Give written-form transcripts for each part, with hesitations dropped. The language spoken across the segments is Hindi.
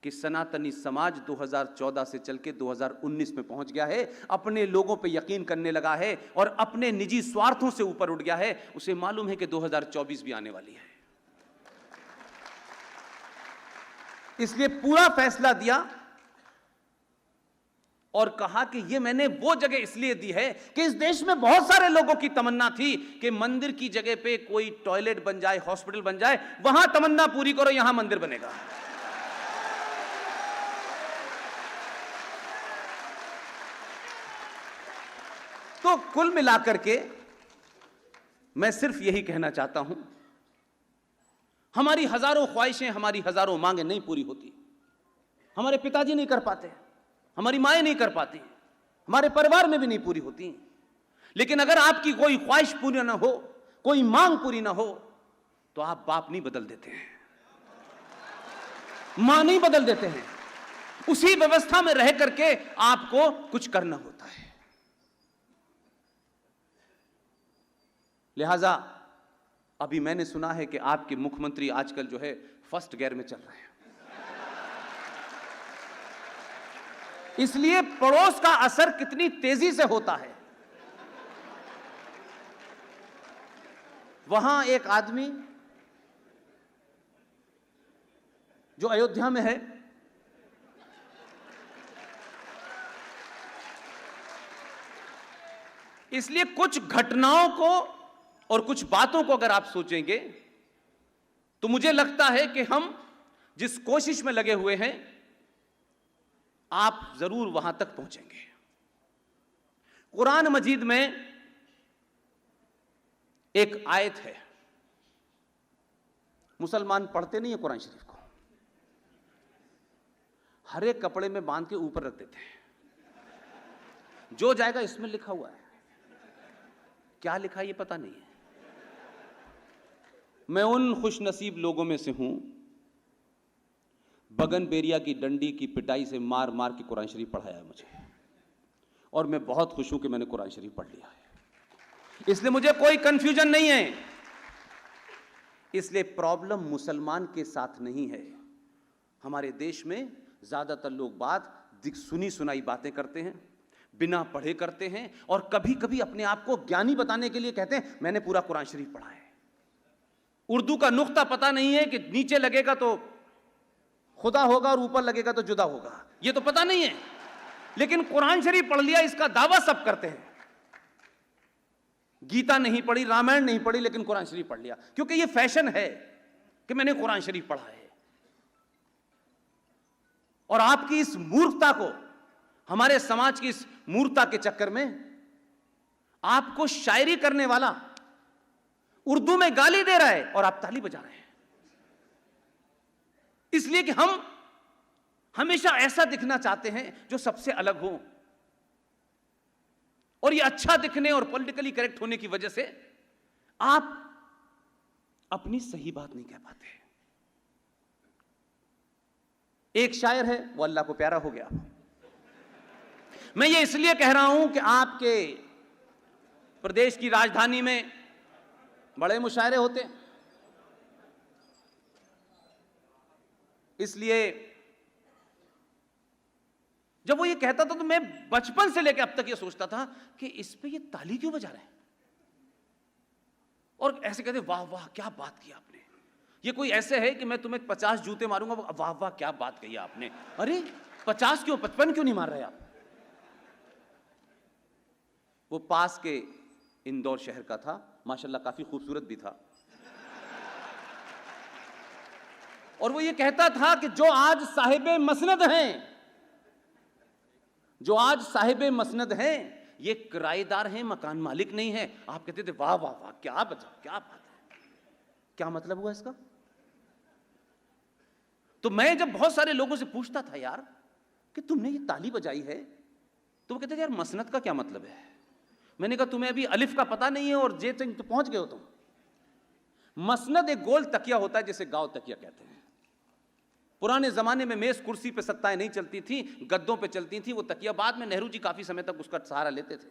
कि सनातनी समाज 2014 से चल के 2019 में पहुंच गया है, अपने लोगों पे यकीन करने लगा है और अपने निजी स्वार्थों से ऊपर उठ गया है। उसे मालूम है कि 2024 भी आने वाली है, इसलिए पूरा फैसला दिया और कहा कि यह मैंने वो जगह इसलिए दी है कि इस देश में बहुत सारे लोगों की तमन्ना थी कि मंदिर की जगह पे कोई टॉयलेट बन जाए, हॉस्पिटल बन जाए, वहां तमन्ना पूरी करो, यहां मंदिर बनेगा। तो कुल मिलाकर के मैं सिर्फ यही कहना चाहता हूं, हमारी हजारों ख्वाहिशें, हमारी हजारों मांगें नहीं पूरी होती। हमारे पिताजी नहीं कर पाते, हमारी माएँ नहीं कर पाती, हमारे परिवार में भी नहीं पूरी होती। लेकिन अगर आपकी कोई ख्वाहिश पूरी ना हो, कोई मांग पूरी ना हो, तो आप बाप नहीं बदल देते हैं, मां नहीं बदल देते हैं। उसी व्यवस्था में रह करके आपको कुछ करना होता है। लिहाजा अभी मैंने सुना है कि आपके मुख्यमंत्री आजकल जो है फर्स्ट गियर में चल रहे हैं, इसलिए पड़ोस का असर कितनी तेजी से होता है। वहां एक आदमी जो अयोध्या में है, इसलिए कुछ घटनाओं को और कुछ बातों को अगर आप सोचेंगे तो मुझे लगता है कि हम जिस कोशिश में लगे हुए हैं आप जरूर वहां तक पहुंचेंगे। कुरान मजीद में एक आयत है, मुसलमान पढ़ते नहीं है कुरान शरीफ को, हर एक कपड़े में बांध के ऊपर रख देते हैं, जो जाएगा इसमें लिखा हुआ है, क्या लिखा है ये पता नहीं है। मैं उन खुशनसीब लोगों में से हूं, बगन बेरिया की डंडी की पिटाई से मार मार के कुरान शरीफ पढ़ाया है मुझे, और मैं बहुत खुश हूं कि मैंने कुरान शरीफ पढ़ लिया है, इसलिए मुझे कोई कंफ्यूजन नहीं है। इसलिए प्रॉब्लम मुसलमान के साथ नहीं है। हमारे देश में ज्यादातर लोग सुनी सुनाई बातें करते हैं, बिना पढ़े करते हैं, और कभी कभी अपने आप को ज्ञानी बताने के लिए कहते हैं मैंने पूरा कुरान शरीफ पढ़ा है। उर्दू का नुक्ता पता नहीं है कि नीचे लगेगा तो खुदा होगा और ऊपर लगेगा तो जुदा होगा, ये तो पता नहीं है, लेकिन कुरान शरीफ पढ़ लिया इसका दावा सब करते हैं। गीता नहीं पढ़ी, रामायण नहीं पढ़ी, लेकिन कुरान शरीफ पढ़ लिया, क्योंकि ये फैशन है कि मैंने कुरान शरीफ पढ़ा है। और आपकी इस मूर्खता को, हमारे समाज की इस मूर्खता के चक्कर में आपको शायरी करने वाला उर्दू में गाली दे रहा है और आप ताली बजा रहे हैं, इसलिए कि हम हमेशा ऐसा दिखना चाहते हैं जो सबसे अलग हो, और ये अच्छा दिखने और पॉलिटिकली करेक्ट होने की वजह से आप अपनी सही बात नहीं कह पाते। एक शायर है, वो अल्लाह को प्यारा हो गया। मैं ये इसलिए कह रहा हूं कि आपके प्रदेश की राजधानी में बड़े मुशायरे होते हैं, इसलिए जब वो ये कहता था तो मैं बचपन से लेकर अब तक ये सोचता था कि इस पे ये ताली क्यों बजा रहे हैं, और ऐसे कहते वाह वाह क्या बात की आपने, ये कोई ऐसे है कि मैं तुम्हें 50 जूते मारूंगा, वाह वाह क्या बात कही आपने। अरे 50 क्यों, 55 क्यों नहीं मार रहे आप। वो पास के इंदौर शहर का था, माशाल्लाह काफी खूबसूरत भी था, और वो ये कहता था कि जो आज साहिबे मसनद हैं, जो आज साहिबे मसनद हैं, ये किराएदार हैं, मकान मालिक नहीं है। आप कहते थे वाह वाह वाह क्या बात है, क्या मतलब हुआ इसका। तो मैं जब बहुत सारे लोगों से पूछता था यार कि तुमने ये ताली बजाई है, तो वो कहते थे यार मसनद का क्या मतलब है। मैंने कहा तुम्हें अभी अलिफ का पता नहीं है और जे तक तो पहुंच गए हो तुम। मसनद एक गोल तकिया होता है जिसे गांव तकिया कहते हैं। पुराने जमाने में मेज कुर्सी पे सत्ताएं नहीं चलती थी, गद्दों पे चलती थी वो तकिया। बाद में नेहरू जी काफी समय तक उसका सहारा लेते थे,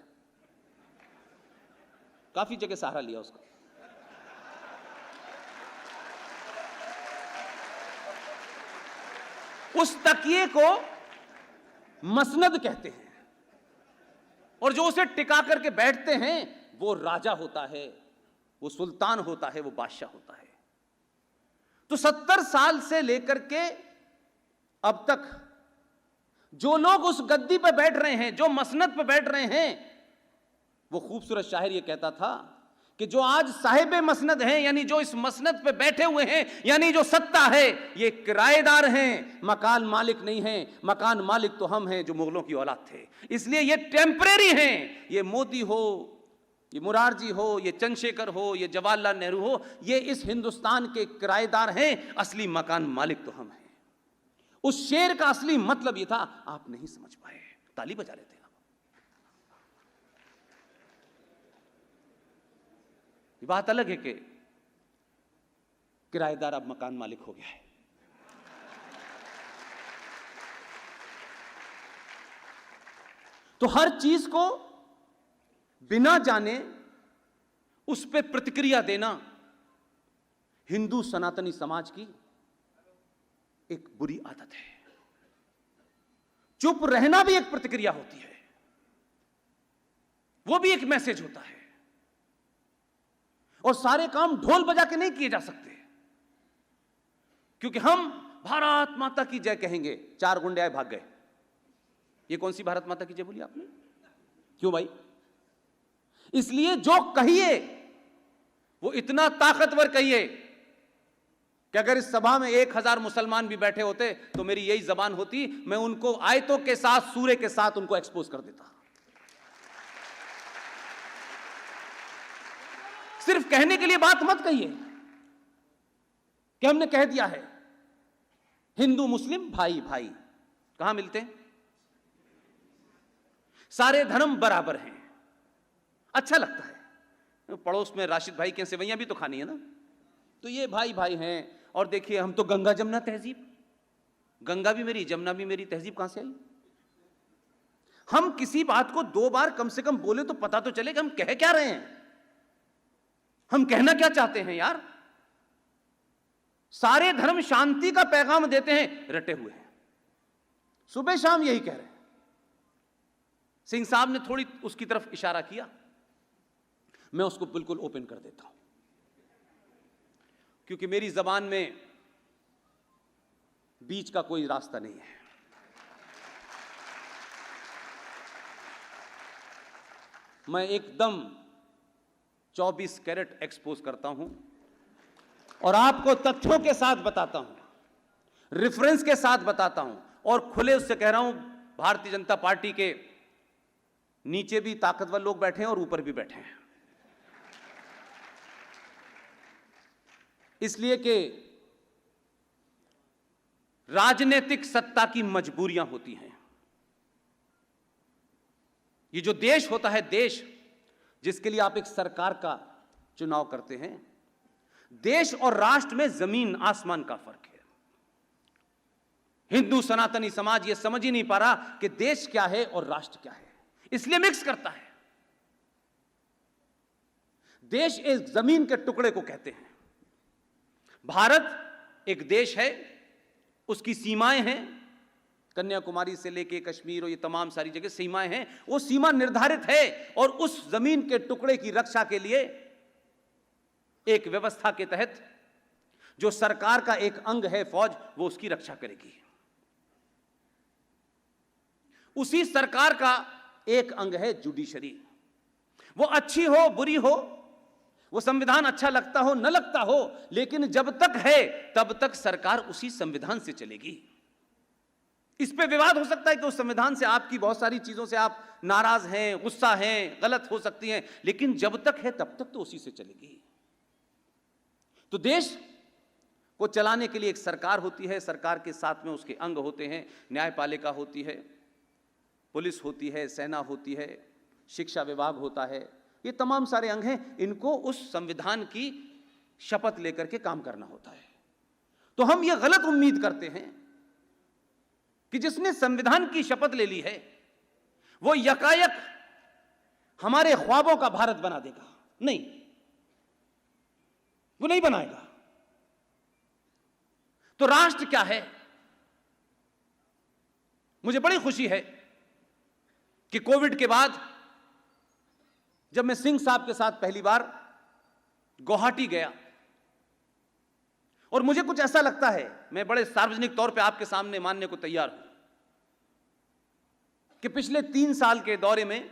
काफी जगह सहारा लिया उसका। उस तकिए को मसनद कहते हैं, और जो उसे टिका करके बैठते हैं वो राजा होता है, वो सुल्तान होता है, वो बादशाह होता है। तो 70 साल से लेकर के अब तक जो लोग उस गद्दी पे बैठ रहे हैं, जो मसनद पे बैठ रहे हैं, वो खूबसूरत शायर ये कहता था कि जो आज साहिब मसनद हैं, यानी जो इस मसनद पे बैठे हुए हैं, यानी जो सत्ता है, ये किराएदार हैं, मकान मालिक नहीं हैं। मकान मालिक तो हम हैं जो मुगलों की औलाद थे, इसलिए ये टेम्परेरी हैं। ये मोदी हो, ये मुरारजी हो, ये चंद्रशेखर हो, ये जवाहरलाल नेहरू हो, ये इस हिंदुस्तान के किराएदार हैं, असली मकान मालिक तो हम हैं। उस शेर का असली मतलब ये था, आप नहीं समझ पाए, ताली बजा रहे थे आप। ये बात अलग है कि किराएदार अब मकान मालिक हो गया है। तो हर चीज को बिना जाने उस पर प्रतिक्रिया देना हिंदू सनातनी समाज की एक बुरी आदत है। चुप रहना भी एक प्रतिक्रिया होती है, वो भी एक मैसेज होता है। और सारे काम ढोल बजा के नहीं किए जा सकते, क्योंकि हम भारत माता की जय कहेंगे, 4 गुंडे आए भाग गए। ये कौन सी भारत माता की जय बोली आपने? क्यों भाई? इसलिए जो कहिए वो इतना ताकतवर कहिए कि अगर इस सभा में 1000 मुसलमान भी बैठे होते तो मेरी यही जबान होती, मैं उनको आयतों के साथ, सूरे के साथ उनको एक्सपोज कर देता। सिर्फ कहने के लिए बात मत कहिए कि हमने कह दिया है हिंदू मुस्लिम भाई भाई। कहां मिलते हैं? सारे धर्म बराबर हैं, अच्छा लगता है। पड़ोस में राशिद भाई के सेवैयां भी तो खानी है ना, तो ये भाई भाई हैं। और देखिए, हम तो गंगा जमुना तहजीब, गंगा भी मेरी जमुना भी मेरी, तहजीब कहां से आई? हम किसी बात को 2 बार कम से कम बोले तो पता तो चले कि हम कह क्या रहे हैं, हम कहना क्या चाहते हैं यार। सारे धर्म शांति का पैगाम देते हैं, रटे हुए हैं, सुबह शाम यही कह रहे हैं। सिंह साहब ने थोड़ी उसकी तरफ इशारा किया, मैं उसको बिल्कुल ओपन कर देता हूं, क्योंकि मेरी जबान में बीच का कोई रास्ता नहीं है। मैं एकदम 24 कैरेट एक्सपोज करता हूं और आपको तथ्यों के साथ बताता हूं, रेफरेंस के साथ बताता हूं, और खुले उससे कह रहा हूं, भारतीय जनता पार्टी के नीचे भी ताकतवर लोग बैठे हैं और ऊपर भी बैठे हैं, इसलिए कि राजनीतिक सत्ता की मजबूरियां होती हैं। ये जो देश होता है, देश जिसके लिए आप एक सरकार का चुनाव करते हैं, देश और राष्ट्र में जमीन आसमान का फर्क है। हिंदू सनातनी समाज यह समझ ही नहीं पा रहा कि देश क्या है और राष्ट्र क्या है, इसलिए मिक्स करता है। देश एक जमीन के टुकड़े को कहते हैं, भारत एक देश है, उसकी सीमाएं हैं, कन्याकुमारी से लेके कश्मीर और ये तमाम सारी जगह सीमाएं हैं, वो सीमा निर्धारित है, और उस जमीन के टुकड़े की रक्षा के लिए एक व्यवस्था के तहत जो सरकार का एक अंग है फौज, वो उसकी रक्षा करेगी। उसी सरकार का एक अंग है जुडिशरी, वो अच्छी हो बुरी हो, वो संविधान अच्छा लगता हो न लगता हो, लेकिन जब तक है तब तक सरकार उसी संविधान से चलेगी। इस पे विवाद हो सकता है कि उस संविधान से आपकी बहुत सारी चीजों से आप नाराज हैं, गुस्सा हैं, गलत हो सकती हैं, लेकिन जब तक है तब तक तो उसी से चलेगी। तो देश को चलाने के लिए एक सरकार होती है, सरकार के साथ में उसके अंग होते हैं, न्यायपालिका होती है, पुलिस होती है, सेना होती है, शिक्षा विभाग होता है, ये तमाम सारे अंग हैं, इनको उस संविधान की शपथ लेकर के काम करना होता है। तो हम ये गलत उम्मीद करते हैं कि जिसने संविधान की शपथ ले ली है वो यकायक हमारे ख्वाबों का भारत बना देगा। नहीं, वो नहीं बनाएगा। तो राष्ट्र क्या है? मुझे बड़ी खुशी है कि कोविड के बाद जब मैं सिंह साहब के साथ पहली बार गुवाहाटी गया, और मुझे कुछ ऐसा लगता है, मैं बड़े सार्वजनिक तौर पे आपके सामने मानने को तैयार हूं कि पिछले 3 साल के दौरे में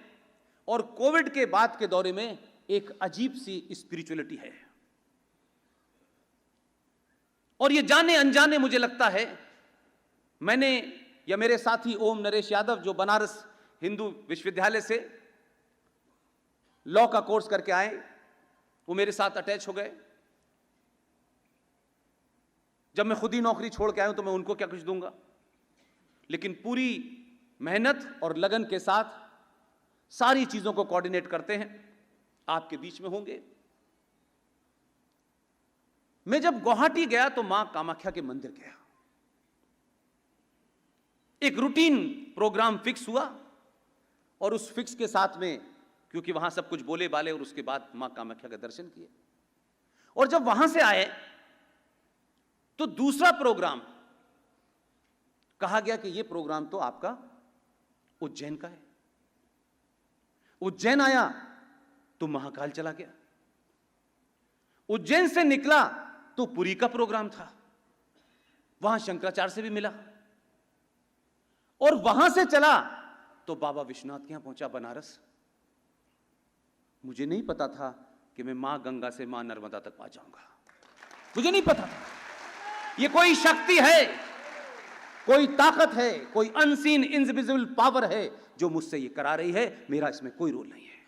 और कोविड के बाद के दौरे में एक अजीब सी स्पिरिचुअलिटी है। और ये जाने अनजाने मुझे लगता है, मैंने या मेरे साथी ओम नरेश यादव जो बनारस हिंदू विश्वविद्यालय से लॉ का कोर्स करके आए, वो मेरे साथ अटैच हो गए। जब मैं खुद ही नौकरी छोड़ के आया हूं तो मैं उनको क्या कुछ दूंगा, लेकिन पूरी मेहनत और लगन के साथ सारी चीजों को कोऑर्डिनेट करते हैं, आपके बीच में होंगे। मैं जब गुवाहाटी गया तो मां कामाख्या के मंदिर गया, एक रूटीन प्रोग्राम फिक्स हुआ, और उस फिक्स के साथ में क्योंकि वहां सब कुछ बोले बाले, और उसके बाद मां कामाख्या के दर्शन किए। और जब वहां से आए तो दूसरा प्रोग्राम कहा गया कि यह प्रोग्राम तो आपका उज्जैन का है। उज्जैन आया तो महाकाल चला गया, उज्जैन से निकला तो पुरी का प्रोग्राम था, वहां शंकराचार्य से भी मिला, और वहां से चला तो बाबा विश्वनाथ के यहां पहुंचा बनारस। मुझे नहीं पता था कि मैं मां गंगा से मां नर्मदा तक पहुंच जाऊंगा, मुझे नहीं पता था। ये कोई शक्ति है, कोई ताकत है, कोई अनसीन इनविजिबल पावर है जो मुझसे ये करा रही है। मेरा इसमें कोई रोल नहीं है,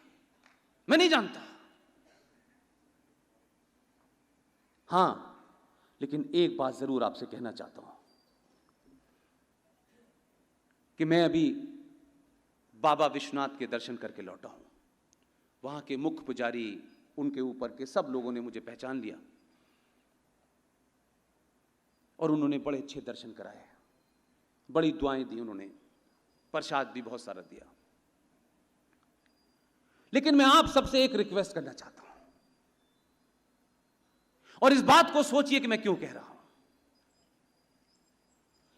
मैं नहीं जानता। हां, लेकिन एक बात जरूर आपसे कहना चाहता हूं कि मैं अभी बाबा विश्वनाथ के दर्शन करके लौटा हूं। वहां के मुख्य पुजारी, उनके ऊपर के सब लोगों ने मुझे पहचान लिया, और उन्होंने बड़े अच्छे दर्शन कराए, बड़ी दुआएं दी उन्होंने, प्रसाद भी बहुत सारा दिया। लेकिन मैं आप सबसे एक रिक्वेस्ट करना चाहता हूं, और इस बात को सोचिए कि मैं क्यों कह रहा हूं।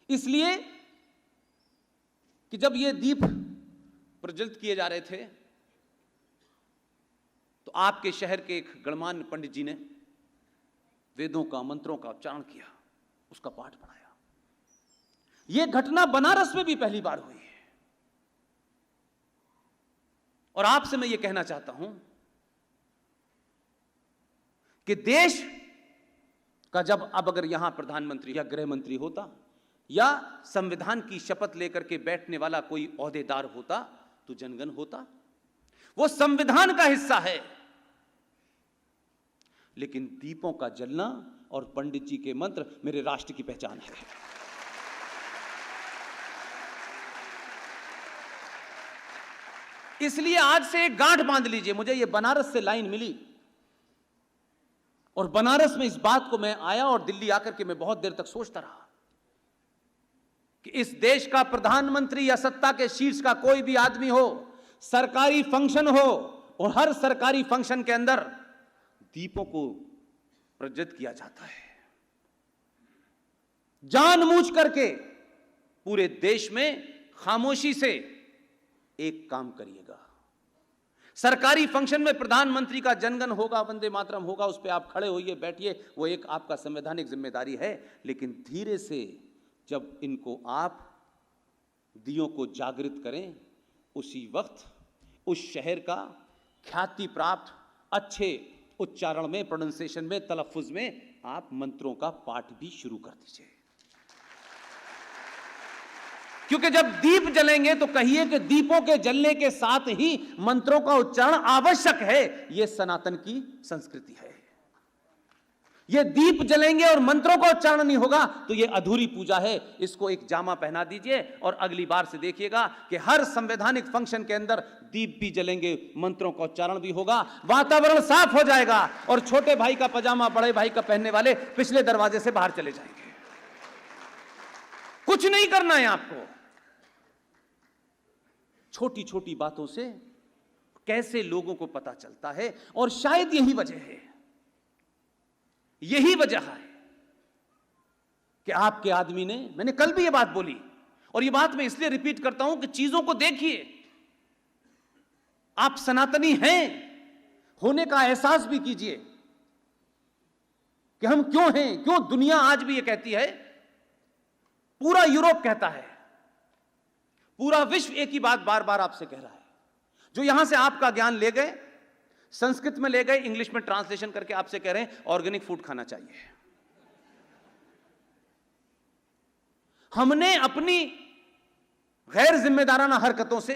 इसलिए कि जब ये दीप प्रज्वलित किए जा रहे थे तो आपके शहर के एक गणमान्य पंडित जी ने वेदों का, मंत्रों का उच्चारण किया, उसका पाठ पढ़ाया। यह घटना बनारस में भी पहली बार हुई है। और आपसे मैं यह कहना चाहता हूं कि देश का जब अब अगर यहां प्रधानमंत्री या गृह मंत्री होता या संविधान की शपथ लेकर के बैठने वाला कोई ओहदेदार होता तो जनगण होता, वो संविधान का हिस्सा है। लेकिन दीपों का जलना और पंडित जी के मंत्र मेरे राष्ट्र की पहचान है। इसलिए आज से एक गांठ बांध लीजिए। मुझे ये बनारस से लाइन मिली, और बनारस में इस बात को मैं आया, और दिल्ली आकर के मैं बहुत देर तक सोचता रहा कि इस देश का प्रधानमंत्री या सत्ता के शीर्ष का कोई भी आदमी हो, सरकारी फंक्शन हो, और हर सरकारी फंक्शन के अंदर दीपों को प्रज्वलित किया जाता है। जानबूझ करके पूरे देश में खामोशी से एक काम करिएगा। सरकारी फंक्शन में प्रधानमंत्री का जनगण होगा, वंदे मातरम होगा, उस पर आप खड़े होइए, बैठिए, वो एक आपका संवैधानिक जिम्मेदारी है। लेकिन धीरे से जब इनको आप दियों को जागृत करें, उसी वक्त उस शहर का ख्याति प्राप्त अच्छे उच्चारण में, प्रोनाउंसिएशन में, तलफ्फुज में आप मंत्रों का पाठ भी शुरू कर दीजिए। क्योंकि जब दीप जलेंगे तो कहिए कि दीपों के जलने के साथ ही मंत्रों का उच्चारण आवश्यक है। यह सनातन की संस्कृति है। ये दीप जलेंगे और मंत्रों का उच्चारण नहीं होगा तो यह अधूरी पूजा है। इसको एक जामा पहना दीजिए, और अगली बार से देखिएगा कि हर संवैधानिक फंक्शन के अंदर दीप भी जलेंगे, मंत्रों का उच्चारण भी होगा, वातावरण साफ हो जाएगा, और छोटे भाई का पजामा बड़े भाई का पहनने वाले पिछले दरवाजे से बाहर चले जाएंगे। कुछ नहीं करना है आपको। छोटी छोटी बातों से कैसे लोगों को पता चलता है, और शायद यही वजह है, यही वजह है कि आपके आदमी ने, मैंने कल भी यह बात बोली और ये बात मैं इसलिए रिपीट करता हूं कि चीजों को देखिए, आप सनातनी हैं होने का एहसास भी कीजिए कि हम क्यों हैं, क्यों दुनिया आज भी ये कहती है, पूरा यूरोप कहता है, पूरा विश्व एक ही बात बार बार आपसे कह रहा है। जो यहां से आपका ज्ञान ले गए, संस्कृत में ले गए, इंग्लिश में ट्रांसलेशन करके आपसे कह रहे हैं ऑर्गेनिक फूड खाना चाहिए। हमने अपनी गैर जिम्मेदाराना हरकतों से